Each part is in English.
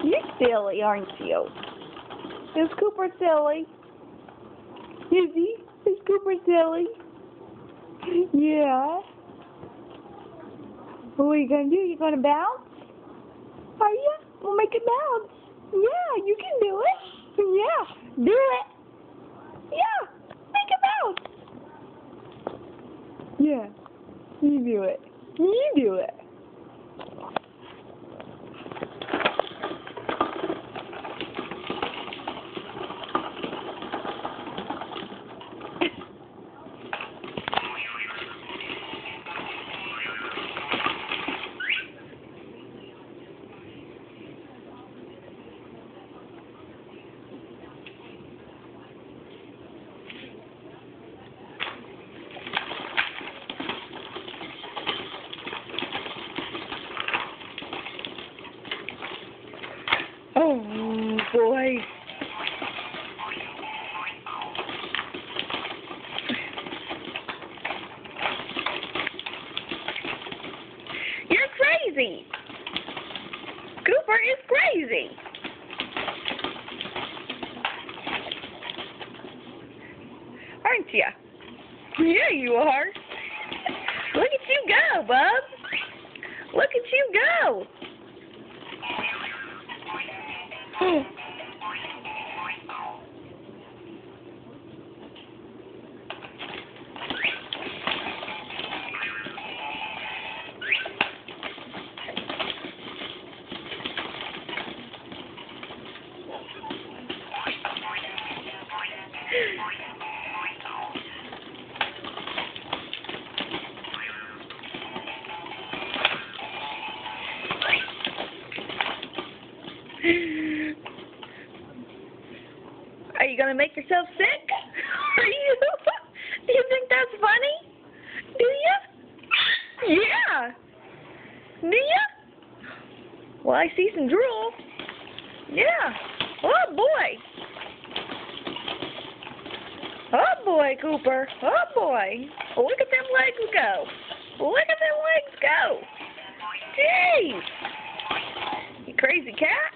You're silly, aren't you? Is Cooper silly? Is he? Is Cooper silly? Yeah. What are you gonna do? You gonna bounce? Are you? We'll make it bounce. Yeah, you can do it. Yeah, do it. Yeah, make it bounce. Yeah, you do it. You do it. Oh, boy. You're crazy. Cooper is crazy. Aren't you? Yeah, you are. Look at you go, bub. Look at you go. Are you gonna make yourself sick? Are you? Do you think that's funny? Do you? Yeah. Do you? Well, I see some drool. Yeah. Oh boy. Oh boy, Cooper. Oh boy. Look at them legs go. Look at them legs go. Jeez. You crazy cat.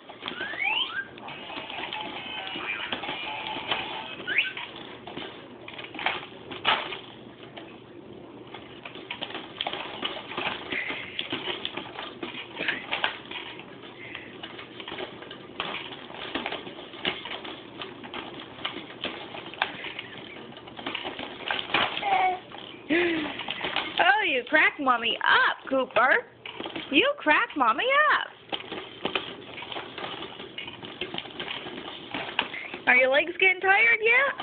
Oh, you crack Mommy up, Cooper. You crack Mommy up. Are your legs getting tired yet?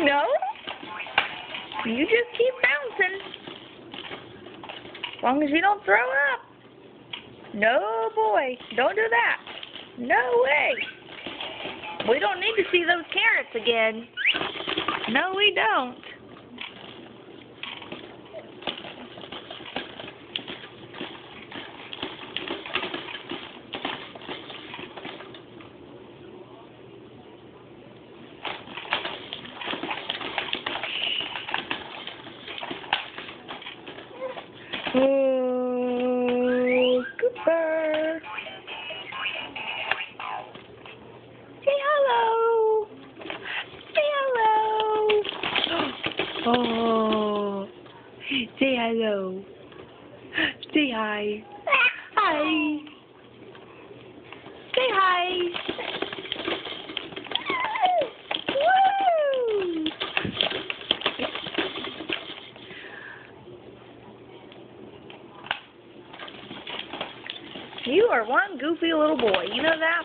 No? You just keep bouncing. As long as you don't throw up. No, boy. Don't do that. No way. We don't need to see those carrots again. No, we don't. Oh, Cooper. Say hello. Say hello. Oh, say hello. Say hi. Hi. Say hi. Woo! You are one goofy little boy. You know that?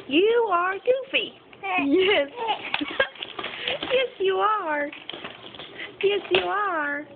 You are goofy. Yes. Yes, you are. Yes, you are.